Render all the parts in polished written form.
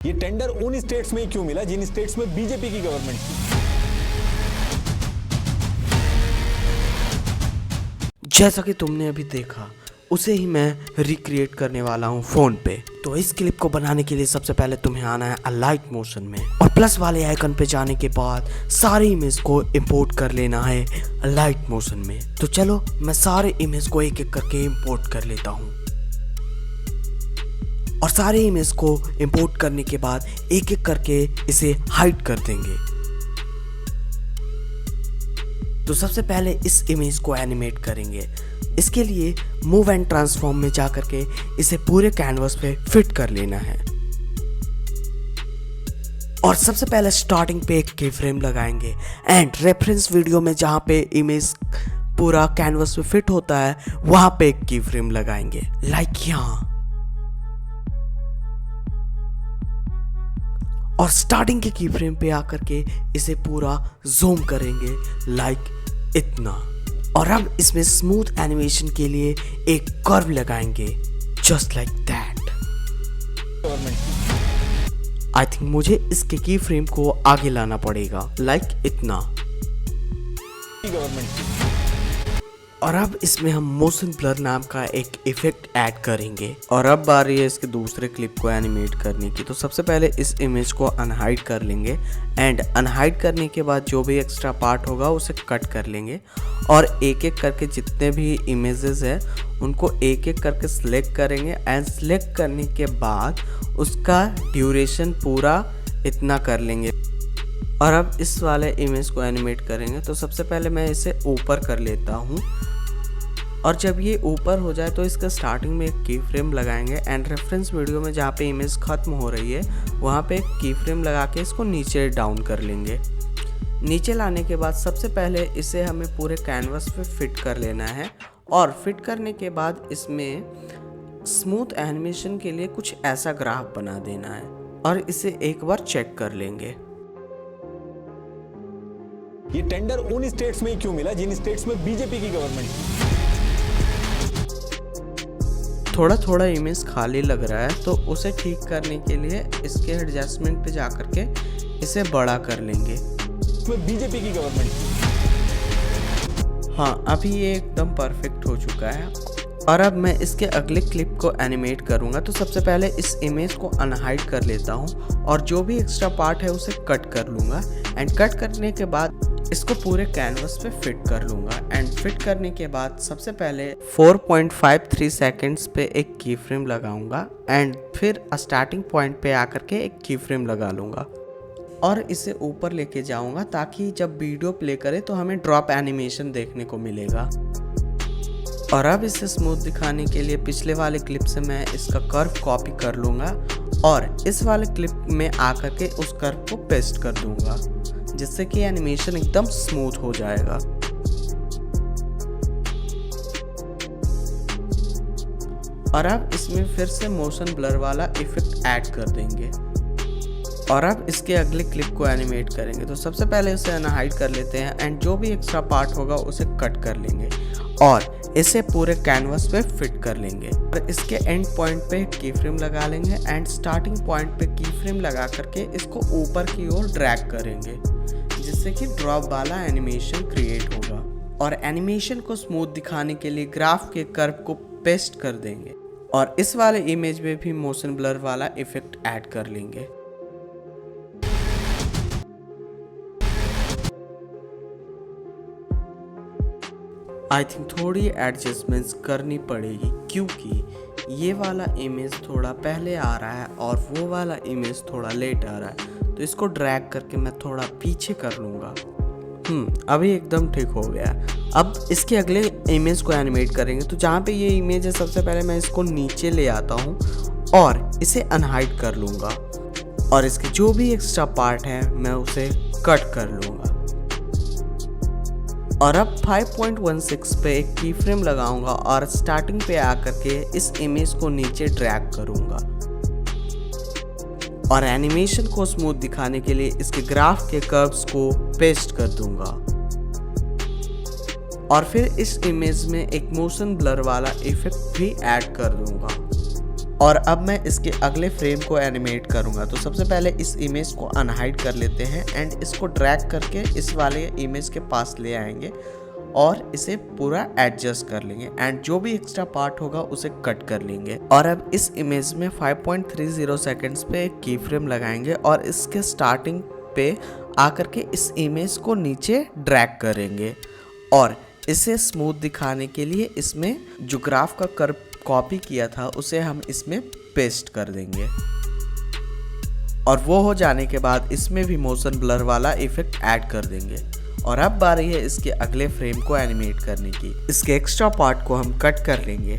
ये टेंडर उन स्टेट्स में ही क्यों मिला जिन स्टेट्स में बीजेपी की गवर्नमेंट थी? जैसा कि तुमने अभी देखा उसे ही मैं रिक्रिएट करने वाला हूँ फोन पे। तो इस क्लिप को बनाने के लिए सबसे पहले तुम्हें आना है अलाइट मोशन में और प्लस वाले आइकन पे जाने के बाद सारे इमेज को इंपोर्ट कर लेना है अलाइट मोशन में। तो चलो मैं सारे इमेज को एक एक करके इंपोर्ट कर लेता हूँ और सारे इमेज को इंपोर्ट करने के बाद एक एक करके इसे हाइड कर देंगे। तो सबसे पहले इस इमेज को एनिमेट करेंगे। इसके लिए मूव एंड ट्रांसफॉर्म में जाकर के इसे पूरे कैनवस पे फिट कर लेना है और सबसे पहले स्टार्टिंग पे एक की फ्रेम लगाएंगे एंड रेफरेंस वीडियो में जहां पे इमेज पूरा कैनवस पे फिट होता है वहां पे एक की फ्रेम लगाएंगे लाइक यहाँ। और स्टार्टिंग के की फ्रेम पे आकर के इसे पूरा जूम करेंगे लाइक इतना। और अब इसमें स्मूथ एनिमेशन के लिए एक कर्व लगाएंगे just like that. I think मुझे इसके की फ्रेम को आगे लाना पड़ेगा लाइक इतना। और अब इसमें हम मोशन ब्लर नाम का एक इफेक्ट ऐड करेंगे। और अब बारी है इसके दूसरे क्लिप को एनिमेट करने की। तो सबसे पहले इस इमेज को अनहाइड कर लेंगे एंड अनहाइड करने के बाद जो भी एक्स्ट्रा पार्ट होगा उसे कट कर लेंगे और एक एक करके जितने भी इमेजेस है उनको एक एक करके सिलेक्ट करेंगे एंड सिलेक्ट करने के बाद उसका ड्यूरेशन पूरा इतना कर लेंगे। और अब इस वाले इमेज को एनिमेट करेंगे। तो सबसे पहले मैं इसे ऊपर कर लेता हूँ और जब ये ऊपर हो जाए तो इसका स्टार्टिंग में एक की फ्रेम लगाएंगे एंड रेफरेंस वीडियो में जहाँ पे इमेज ख़त्म हो रही है वहाँ पे एक की फ्रेम लगा के इसको नीचे डाउन कर लेंगे। नीचे लाने के बाद सबसे पहले इसे हमें पूरे कैनवस पे फिट कर लेना है और फिट करने के बाद इसमें स्मूथ एनिमेशन के लिए कुछ ऐसा ग्राफ बना देना है और इसे एक बार चेक कर लेंगे। ये टेंडर उन स्टेट्स में ही क्यों मिला जिन स्टेट्स में बीजेपी की गवर्नमेंट थी? थोड़ा थोड़ा इमेज खाली लग रहा है तो उसे ठीक करने के लिए इसके एडजस्टमेंट पे जाकर के इसे बड़ा कर लेंगे। इसमें बीजेपी की गवर्नमेंट थी। हाँ, अभी ये एकदम परफेक्ट हो चुका है। और अब मैं इसके अगले क्लिप को एनिमेट करूँगा। तो सबसे पहले इस इमेज को अनहाइड कर लेता हूँ और जो भी एक्स्ट्रा पार्ट है उसे कट कर लूँगा एंड कट करने के बाद इसको पूरे कैनवस पे फिट कर लूँगा एंड फिट करने के बाद सबसे पहले 4.53 सेकेंड्स पे एक की फ्रेम लगाऊंगा एंड फिर स्टार्टिंग पॉइंट पे आकर के एक की फ्रेम लगा लूँगा और इसे ऊपर लेके जाऊँगा ताकि जब वीडियो प्ले करे तो हमें ड्रॉप एनिमेशन देखने को मिलेगा। और अब इसे स्मूथ दिखाने के लिए पिछले वाले क्लिप से मैं इसका कर्व कॉपी कर लूँगा और इस वाले क्लिप में आकर के उस कर्व को पेस्ट कर दूँगा जिससे कि एनिमेशन एकदम स्मूथ हो जाएगा। और अब इसमें फिर से मोशन ब्लर वाला इफेक्ट ऐड कर देंगे और अब इसके अगले क्लिप को एनिमेट करेंगे। तो सबसे पहले उसे अनहाइड कर लेते हैं एंड जो भी एक्स्ट्रा पार्ट होगा उसे कट कर लेंगे और इसे पूरे कैनवस पे फिट कर लेंगे और इसके एंड पॉइंट पे की फ्रेम लगा लेंगे एंड स्टार्टिंग पॉइंट पे की फ्रेम लगा करके इसको ऊपर की ओर ड्रैग करेंगे जिससे कि ड्रॉप वाला एनिमेशन क्रिएट होगा। और एनिमेशन को स्मूथ दिखाने के लिए ग्राफ के कर्व को पेस्ट कर देंगे और इस वाले इमेज में भी मोशन ब्लर वाला इफेक्ट ऐड कर लेंगे। आई थिंक थोड़ी एडजस्टमेंट्स करनी पड़ेगी क्योंकि ये वाला इमेज थोड़ा पहले आ रहा है और वो वाला इमेज थोड़ा लेट आ रहा है। तो इसको ड्रैग करके मैं थोड़ा पीछे कर लूँगा। अभी एकदम ठीक हो गया। अब इसके अगले इमेज को एनिमेट करेंगे। तो जहाँ पे ये इमेज है सबसे पहले मैं इसको नीचे ले आता हूँ और इसे अनहाइड कर लूँगा और इसके जो भी एक्स्ट्रा पार्ट है मैं उसे कट कर लूँगा। और अब 5.16 पे एक की फ्रेम लगाऊंगा और स्टार्टिंग पे आकर के इस इमेज को नीचे ड्रैग करूंगा और एनिमेशन को स्मूथ दिखाने के लिए इसके ग्राफ के कर्व्स को पेस्ट कर दूंगा और फिर इस इमेज में एक मोशन ब्लर वाला इफेक्ट भी ऐड कर दूंगा। और अब मैं इसके अगले फ्रेम को एनिमेट करूंगा। तो सबसे पहले इस इमेज को अनहाइड कर लेते हैं एंड इसको ड्रैग करके इस वाले इमेज के पास ले आएंगे और इसे पूरा एडजस्ट कर लेंगे एंड जो भी एक्स्ट्रा पार्ट होगा उसे कट कर लेंगे। और अब इस इमेज में 5.30 सेकेंड्स पे एक की फ्रेम लगाएंगे और इसके स्टार्टिंग पे आकर के इस इमेज को नीचे ड्रैग करेंगे और इसे स्मूथ दिखाने के लिए इसमें जो ग्राफ का कर्व कॉपी किया था उसे हम इसमें पेस्ट कर देंगे। और वो हो जाने के बाद इसमें भी मोशन ब्लर वाला इफेक्ट ऐड कर देंगे। और अब बारी है इसके अगले फ्रेम को एनिमेट करने की। इसके एक्स्ट्रा पार्ट को हम कट कर लेंगे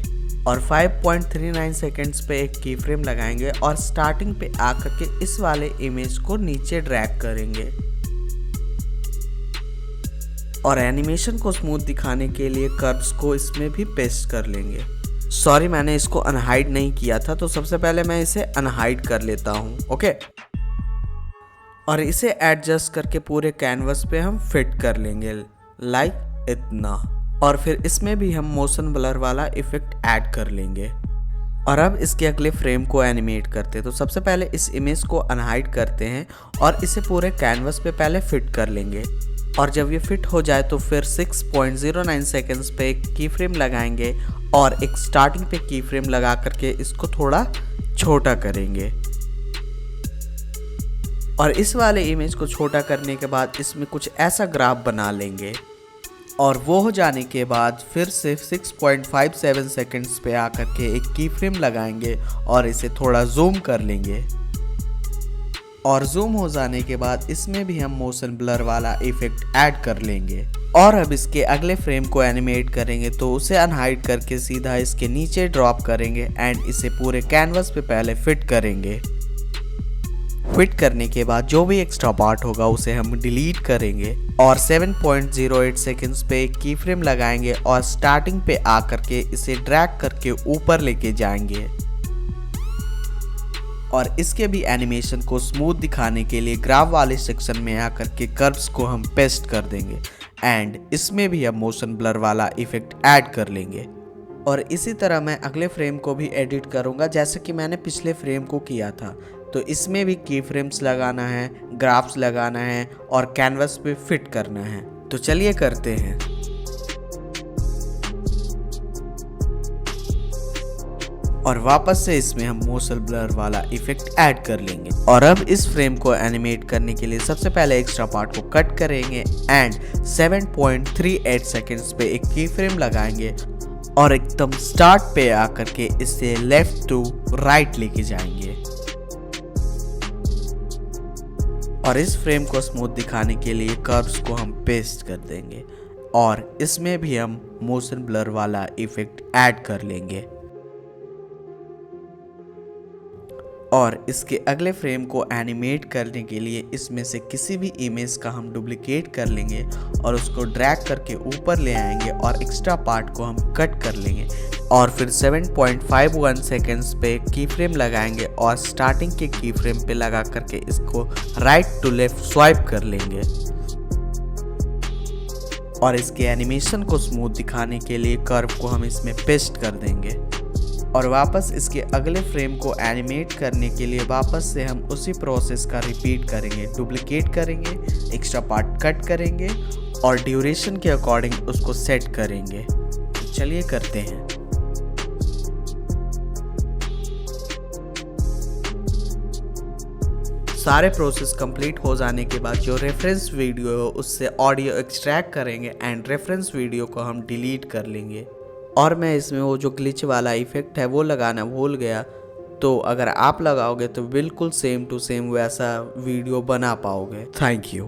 और 5.39 सेकेंड्स पे एक की फ्रेम लगाएंगे और स्टार्टिंग पे आकर के इस वाले इमेज को नीचे ड्रैग करेंगे और एनिमेशन को स्मूथ दिखाने के लिए कर्व्स को इसमें भी पेस्ट कर लेंगे। सॉरी, मैंने इसको अनहाइड नहीं किया था, तो सबसे पहले मैं इसे अनहाइड कर लेता हूँ। ओके, और इसे एडजस्ट करके पूरे कैनवस पे हम फिट कर लेंगे लाइक इतना। और फिर इसमें भी हम मोशन ब्लर वाला इफेक्ट ऐड कर लेंगे। और अब इसके अगले फ्रेम को एनिमेट करते हैं। तो सबसे पहले इस इमेज को अनहाइड करते हैं और इसे पूरे कैनवस पे पहले फिट कर लेंगे। और जब ये फिट हो जाए तो फिर 6.09 सेकेंड्स पे एक की फ्रेम लगाएंगे और एक स्टार्टिंग पे की फ्रेम लगा करके इसको थोड़ा छोटा करेंगे। और इस वाले इमेज को छोटा करने के बाद इसमें कुछ ऐसा ग्राफ बना लेंगे। और वो हो जाने के बाद फिर से 6.57 सेकेंड्स पे आकर के एक की फ्रेम लगाएंगे और इसे थोड़ा जूम कर लेंगे। और जूम हो जाने के बाद इसमें भी हम मोशन ब्लर वाला इफेक्ट ऐड कर लेंगे। और अब इसके अगले फ्रेम को एनिमेट करेंगे तो उसे अनहाइड करके सीधा इसके नीचे ड्रॉप करेंगे एंड इसे पूरे कैनवस पे पहले फिट करेंगे। फिट करने के बाद जो भी एक्स्ट्रा पार्ट होगा उसे हम डिलीट करेंगे और 7.08 सेकेंड्स पे एक की फ्रेम लगाएंगे और स्टार्टिंग पे आकर के इसे ड्रैग करके ऊपर लेके जाएंगे। और इसके भी एनिमेशन को स्मूथ दिखाने के लिए ग्राफ वाले सेक्शन में आकर के कर्व्स को हम पेस्ट कर देंगे एंड इसमें भी हम मोशन ब्लर वाला इफेक्ट ऐड कर लेंगे। और इसी तरह मैं अगले फ्रेम को भी एडिट करूंगा जैसे कि मैंने पिछले फ्रेम को किया था। तो इसमें भी की फ्रेम्स लगाना है, ग्राफ्स लगाना है और कैनवस पे फिट करना है। तो चलिए करते हैं। और वापस से इसमें हम मोशन ब्लर वाला इफेक्ट ऐड कर लेंगे। और अब इस फ्रेम को एनिमेट करने के लिए सबसे पहले एक्स्ट्रा पार्ट को कट करेंगे एंड 7.38 सेकेंड्स पे एक की फ्रेम लगाएंगे और एकदम स्टार्ट पे आकर के इसे लेफ्ट टू राइट लेके जाएंगे। और इस फ्रेम को स्मूथ दिखाने के लिए कर्व्स को हम पेस्ट कर देंगे और इसमें भी हम मोशन ब्लर वाला इफेक्ट ऐड कर लेंगे। और इसके अगले फ्रेम को एनिमेट करने के लिए इसमें से किसी भी इमेज का हम डुप्लीकेट कर लेंगे और उसको ड्रैग करके ऊपर ले आएंगे और एक्स्ट्रा पार्ट को हम कट कर लेंगे। और फिर 7.51 सेकेंड्स पे की फ्रेम लगाएंगे और स्टार्टिंग के की फ्रेम पे लगा करके इसको राइट टू लेफ्ट स्वाइप कर लेंगे। और इसके एनिमेशन को स्मूथ दिखाने के लिए कर्व को हम इसमें पेस्ट कर देंगे। और वापस इसके अगले फ्रेम को एनिमेट करने के लिए वापस से हम उसी प्रोसेस का रिपीट करेंगे। डुप्लीकेट करेंगे, एक्स्ट्रा पार्ट कट करेंगे और ड्यूरेशन के अकॉर्डिंग उसको सेट करेंगे। तो चलिए करते हैं। सारे प्रोसेस कंप्लीट हो जाने के बाद जो रेफरेंस वीडियो है उससे ऑडियो एक्सट्रैक्ट करेंगे एंड रेफरेंस वीडियो को हम डिलीट कर लेंगे। और मैं इसमें वो जो ग्लिच वाला इफेक्ट है वो लगाना भूल गया, तो अगर आप लगाओगे तो बिल्कुल सेम टू सेम वैसा वीडियो बना पाओगे। Thank you.